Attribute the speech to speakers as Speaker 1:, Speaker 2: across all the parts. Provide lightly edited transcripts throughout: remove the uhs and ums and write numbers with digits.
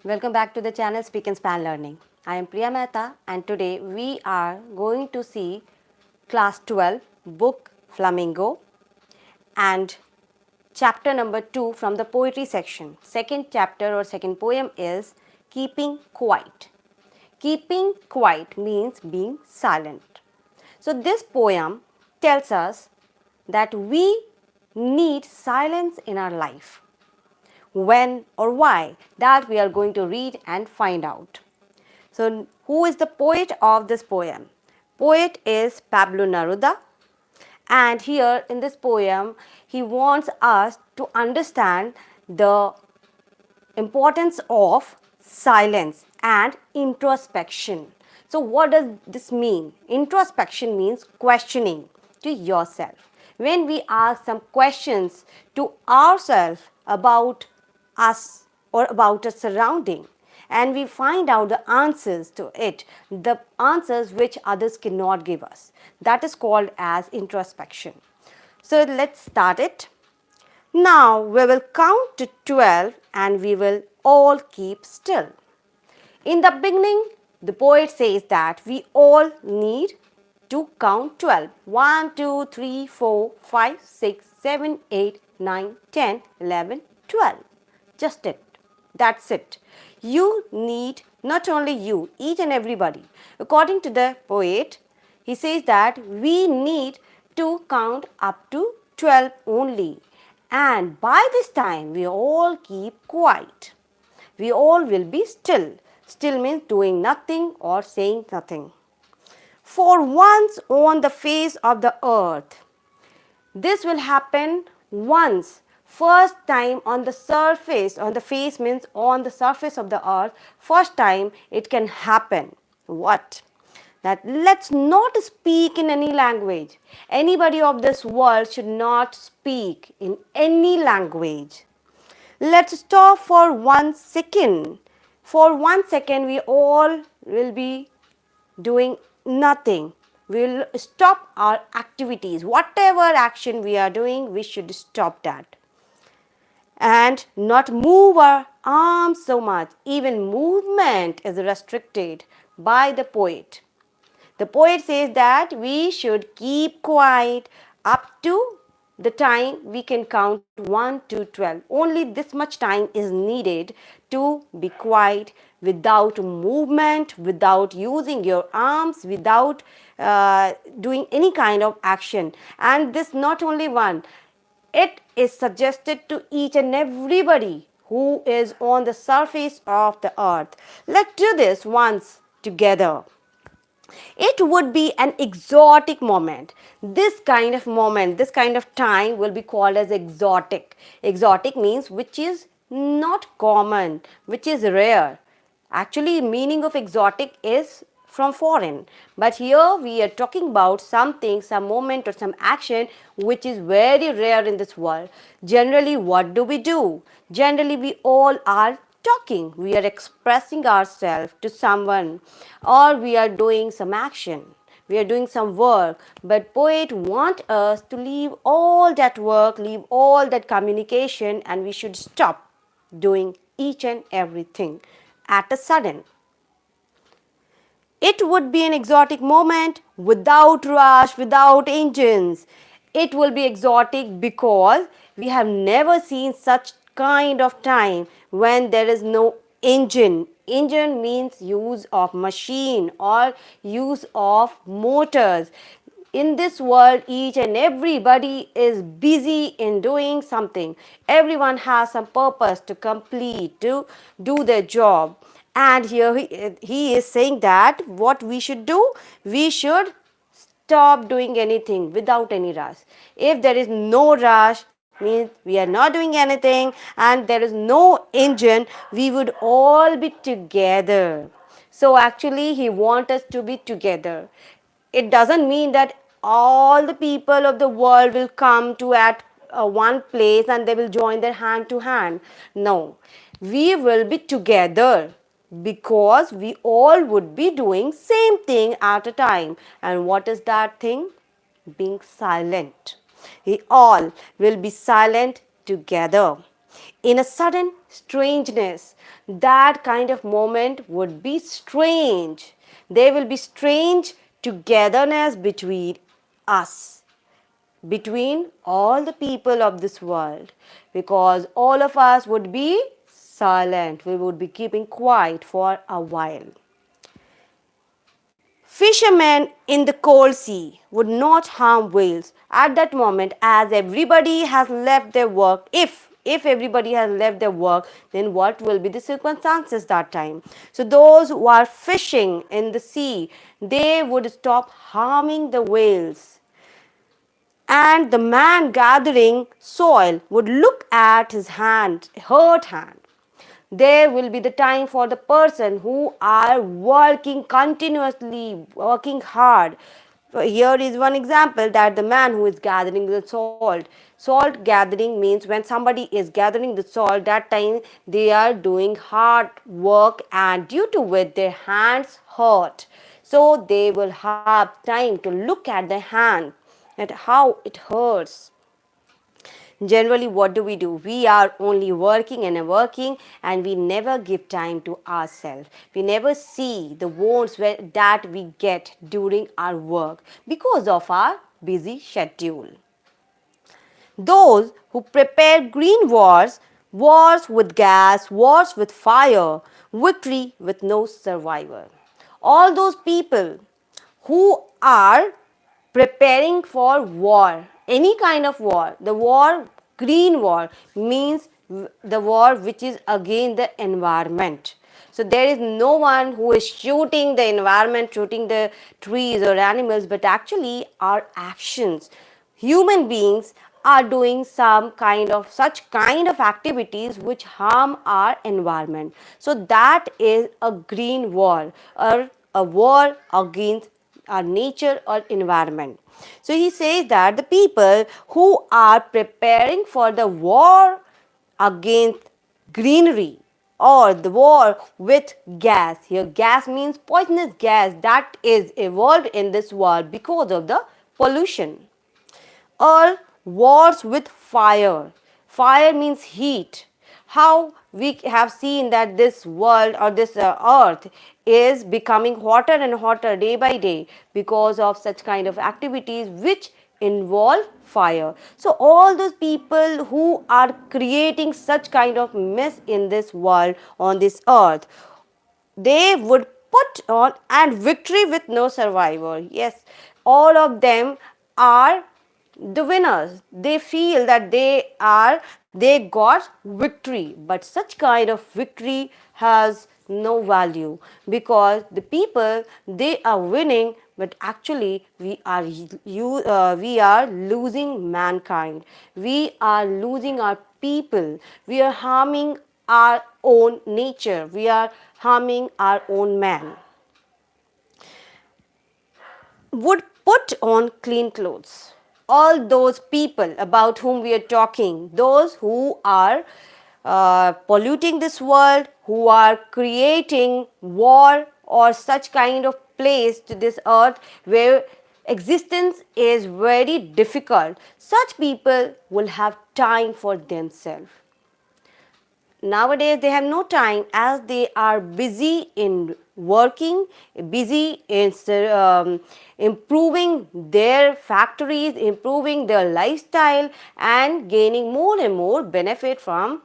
Speaker 1: Welcome back to the channel Speak and Span Learning. I am Priya Mehta and today we are going to see class 12 book Flamingo and chapter number 2 from the poetry section. Second chapter or second poem is Keeping Quiet. Keeping quiet means being silent. So this poem tells us that we need silence in our life. When or why, that we are going to read and find out. So who is the poet of this poem? Poet is Pablo Neruda, and here in this poem he wants us to understand the importance of silence and introspection. So what does this mean? Introspection means questioning to yourself. When we ask some questions to ourselves about us or about a surrounding, and we find out the answers to it, the answers which others cannot give us, that is called as introspection. So let's start it. Now we will count to 12 and we will all keep still. In the beginning, the poet says that we all need to count 12. 1, 2, 3, 4, 5, 6, 7, 8, 9, 10, 11, 12. Just it. That's it. You need, not only you, each and everybody. According to the poet, he says that we need to count up to 12 only. And by this time, we all keep quiet. We all will be still. Still means doing nothing or saying nothing. For once on the face of the earth, this will happen once. First time on the surface, on the face means on the surface of the earth, first time it can happen. What? That let's not speak in any language. Anybody of this world should not speak in any language. Let's stop for 1 second. For 1 second, we all will be doing nothing. We will stop our activities. Whatever action we are doing, we should stop that. And not move our arms so much. Even movement is restricted by the poet. The poet says that we should keep quiet up to the time we can count 1 to 12. Only this much time is needed to be quiet without movement, without using your arms, without doing any kind of action. And this not only one, it is suggested to each and everybody who is on the surface of the earth. Let's do this once together. It would be an exotic moment. This kind of moment, this kind of time will be called as exotic. Exotic means which is not common, which is rare. Actually, meaning of exotic is from foreign, but here we are talking about something, some moment or some action which is very rare in this world. Generally, what do? Generally, we all are talking, we are expressing ourselves to someone, or we are doing some action, we are doing some work, but poet want us to leave all that work, leave all that communication, and we should stop doing each and everything at a sudden. It would be an exotic moment without rush, without engines. It will be exotic because we have never seen such kind of time when there is no engine. Engine means use of machine or use of motors. In this world, each and everybody is busy in doing something. Everyone has some purpose to complete, to do their job. And here he is saying that what we should do, we should stop doing anything without any rush. If there is no rush, means we are not doing anything, and there is no engine, we would all be together. So actually he wants us to be together. It doesn't mean that all the people of the world will come to at one place and they will join their hand to hand. No, we will be together because we all would be doing same thing at a time. And what is that thing? Being silent. We all will be silent together. in a sudden strangeness. That kind of moment would be strange. There will be strange togetherness between us, between all the people of this world, because all of us would be silent. We would be keeping quiet for a while. Fishermen in the cold sea would not harm whales at that moment, as everybody has left their work. If everybody has left their work, then what will be the circumstances that time? So those who are fishing in the sea, they would stop harming the whales. And the man gathering soil would look at his hand, hurt hand. There will be the time for the person who are working continuously, working hard. Here is one example, that the man who is gathering the salt. Salt gathering means when somebody is gathering the salt, that time they are doing hard work, and due to which their hands hurt. So they will have time to look at their hand, at how it hurts. Generally, what do? We are only working and working, and we never give time to ourselves. We never see the wounds that we get during our work because of our busy schedule. Those who prepare green wars, wars with gas, wars with fire, victory with no survivor. All those people who are preparing for war, any kind of war. The war, green war, means the war which is against the environment. So there is no one who is shooting the environment, shooting the trees or animals, but actually our actions. Human beings are doing such kind of activities which harm our environment. So that is a green war, or a war against our nature or environment. So he says that the people who are preparing for the war against greenery, or the war with gas. Here gas means poisonous gas that is evolved in this world because of the pollution. Or wars with fire. Fire means heat. How we have seen that this world, or this earth, is becoming hotter and hotter day by day because of such kind of activities which involve fire. So all those people who are creating such kind of mess in this world, on this earth, they would put on, and victory with no survivor. Yes, all of them are the winners. They feel that they got victory, but such kind of victory has no value, because the people, they are winning, but actually we are losing mankind. We are losing our people. We are harming our own nature. We are harming our own man. Would put on clean clothes. All those people about whom we are talking, those who are polluting this world, who are creating war or such kind of place to this earth where existence is very difficult, such people will have time for themselves. Nowadays they have no time, as they are busy in working, busy in improving their factories, improving their lifestyle, and gaining more and more benefit from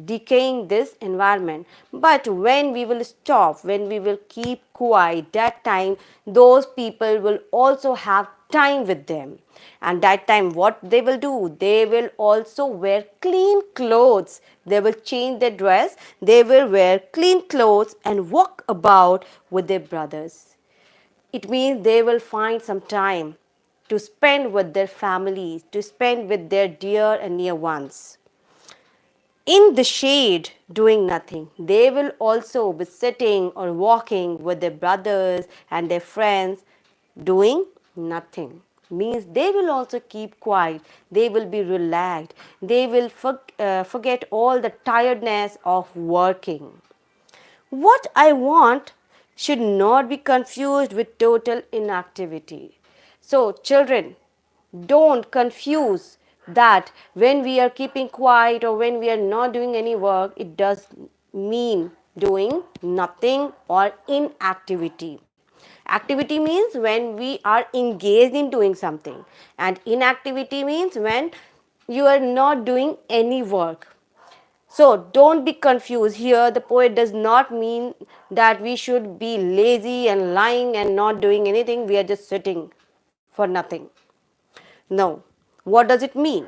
Speaker 1: decaying this environment. But when we will stop, when we will keep quiet, that time those people will also have time with them. And that time what they will do, they will also wear clean clothes. They will change their dress, they will wear clean clothes and walk about with their brothers. It means they will find some time to spend with their families, to spend with their dear and near ones. In the shade, doing nothing. They will also be sitting or walking with their brothers and their friends, doing nothing. Means they will also keep quiet. They will be relaxed. They will forget all the tiredness of working. What I want should not be confused with total inactivity. So, children, don't confuse that when we are keeping quiet or when we are not doing any work, it does mean doing nothing or inactivity. Activity means when we are engaged in doing something, and inactivity means when you are not doing any work. So don't be confused here. The poet does not mean that we should be lazy and lying and not doing anything. We are just sitting for nothing. No. What does it mean?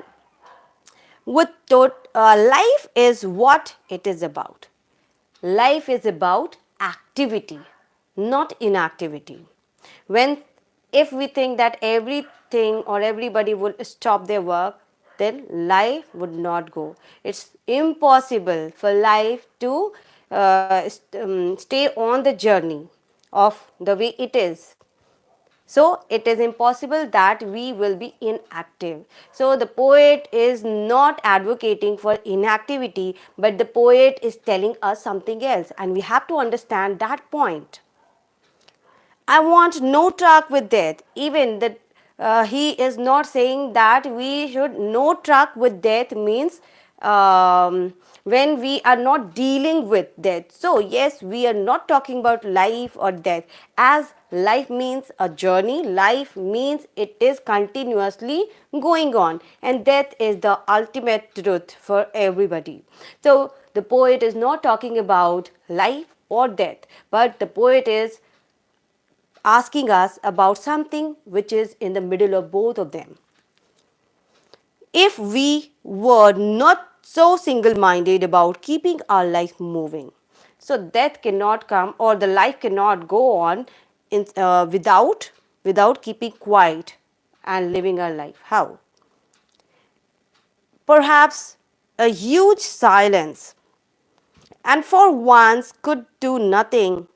Speaker 1: Life is what it is about. Life is about activity, not inactivity. When if we think that everything or everybody would stop their work, then life would not go. It's impossible for life to stay on the journey of the way it is. So it is impossible that we will be inactive. So the poet is not advocating for inactivity, but the poet is telling us something else, and we have to understand that point. I want no truck with death. Even that he is not saying that we should no truck with death means when we are not dealing with death. So yes, we are not talking about life or death, as life means a journey. Life means it is continuously going on, and death is the ultimate truth for everybody. So the poet is not talking about life or death, but the poet is asking us about something which is in the middle of both of them. If we were not so single minded about keeping our life moving, so death cannot come or the life cannot go on without keeping quiet and living our life. How? Perhaps a huge silence, and for once could do nothing.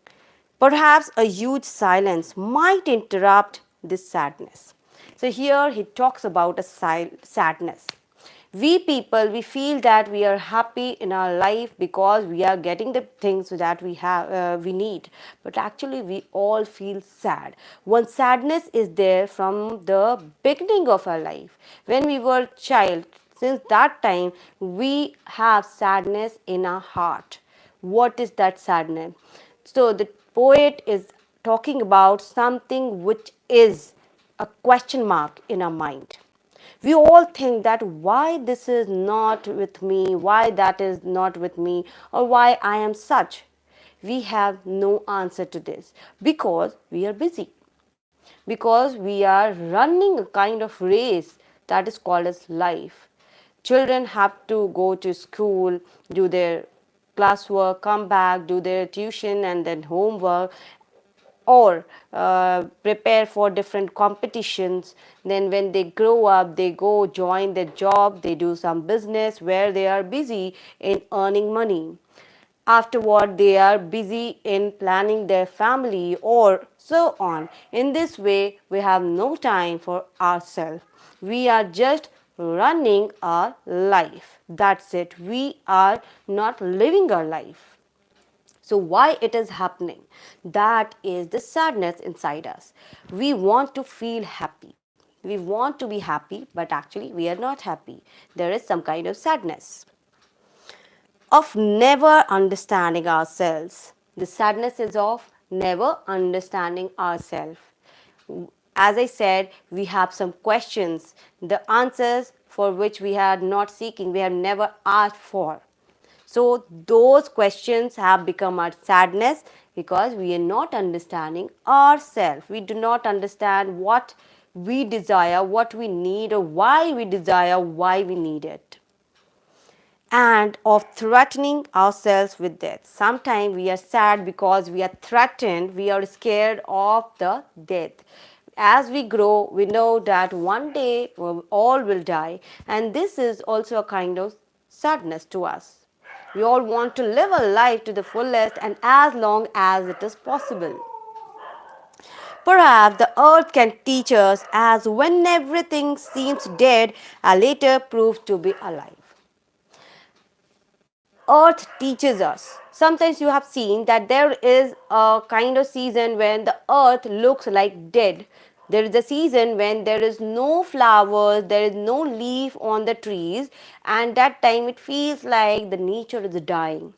Speaker 1: Perhaps a huge silence might interrupt this sadness. So here he talks about a sadness. We people, we feel that we are happy in our life because we are getting the things that we need. But actually we all feel sad. One sadness is there from the beginning of our life. When we were child, since that time, we have sadness in our heart. What is that sadness? So the poet is talking about something which is a question mark in our mind. We all think that why this is not with me, why that is not with me, or why I am such. We have no answer to this because we are busy, because we are running a kind of race that is called as life. Children have to go to school, do their classwork, come back, do their tuition and then homework, or prepare for different competitions. Then when they grow up, they go join their job, they do some business where they are busy in earning money. Afterward, they are busy in planning their family or so on. In this way, we have no time for ourselves. We are just running our life. That's it. We are not living our life. So why it is happening? That is the sadness inside us. We want to feel happy. We want to be happy, but actually we are not happy. There is some kind of sadness of never understanding ourselves. The sadness is of never understanding ourselves. As I said, we have some questions, the answers for which we are not seeking, we have never asked for. So those questions have become our sadness because we are not understanding ourselves. We do not understand what we desire, what we need, or why we desire, why we need it. And of threatening ourselves with death. Sometimes we are sad because we are threatened, we are scared of the death. As we grow, we know that one day we all will die, and this is also a kind of sadness to us. We all want to live a life to the fullest and as long as it is possible. Perhaps the earth can teach us, as when everything seems dead, a later proves to be alive. Earth teaches us. Sometimes you have seen that there is a kind of season when the earth looks like dead, There is a season when there is no flowers, there is no leaf on the trees, and that time it feels like the nature is dying.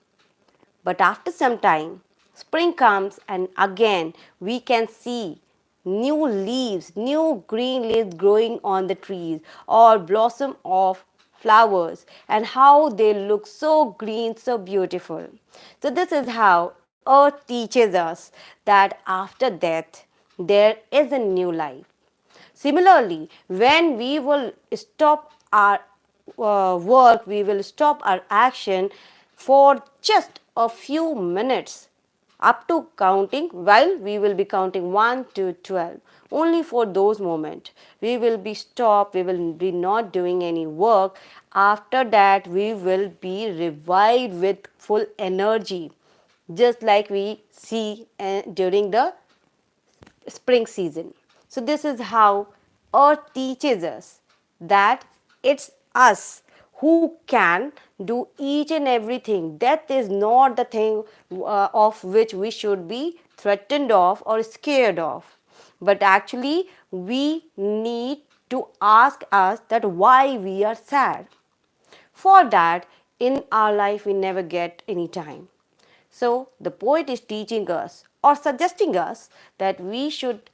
Speaker 1: But after some time, spring comes and again we can see new leaves, new green leaves growing on the trees or blossom of flowers, and how they look so green, so beautiful. So this is how earth teaches us that after death there is a new life. Similarly, when we will stop our work, we will stop our action for just a few minutes, up to counting, while we will be counting 1 to 12. Only for those moments we will be stopped, we will be not doing any work. After that we will be revived with full energy, just like we see during the spring season. So this is how earth teaches us that it's us who can do each and everything. Death is not the thing of which we should be threatened of or scared of, but actually we need to ask us that why we are sad. For that, in our life we never get any time. So the poet is teaching us or suggesting us that we should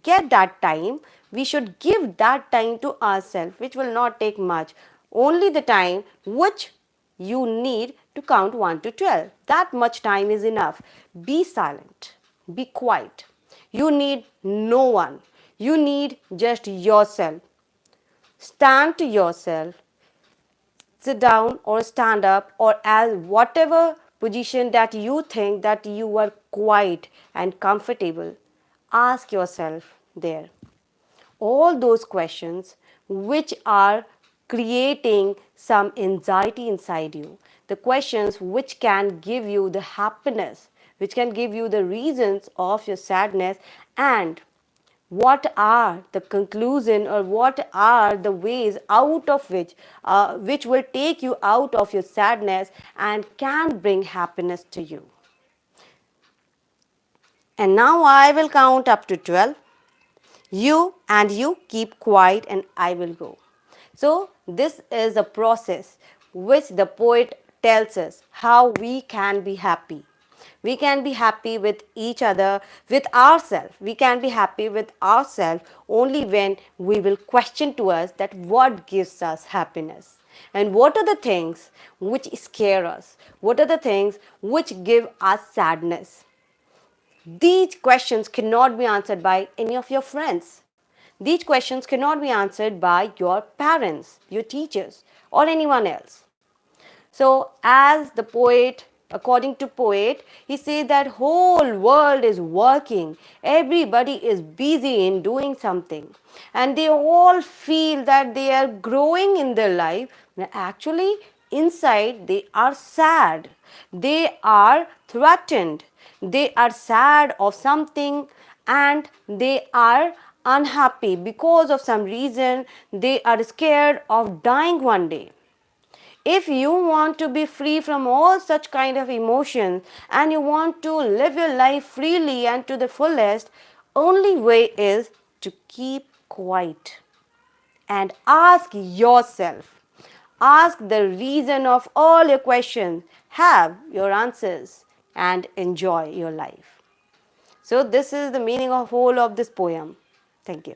Speaker 1: get that time, we should give that time to ourselves, which will not take much, only the time which you need to count 1 to 12. That much time is enough. Be silent, be quiet. You need no one, you need just yourself. Stand to yourself, sit down or stand up, or as whatever position that you think that you are quiet and comfortable, ask yourself there all those questions which are creating some anxiety inside you, the questions which can give you the happiness, which can give you the reasons of your sadness, and what are the conclusion or what are the ways out of which will take you out of your sadness and can bring happiness to you. And now I will count up to 12. You keep quiet and I will go. So this is a process which the poet tells us how we can be happy. We can be happy with each other, with ourselves. We can be happy with ourselves only when we will question to us that what gives us happiness. And what are the things which scare us? What are the things which give us sadness? These questions cannot be answered by any of your friends. These questions cannot be answered by your parents, your teachers, or anyone else. So, as the poet, according to poet, he says that whole world is working. Everybody is busy in doing something, and they all feel that they are growing in their life. Actually, inside they are sad. They are threatened. They are sad of something, and they are unhappy because of some reason. They are scared of dying one day. If you want to be free from all such kind of emotions and you want to live your life freely and to the fullest, only way is to keep quiet and ask yourself. Ask the reason of all your questions, have your answers, and enjoy your life. So this is the meaning of whole of this poem. Thank you.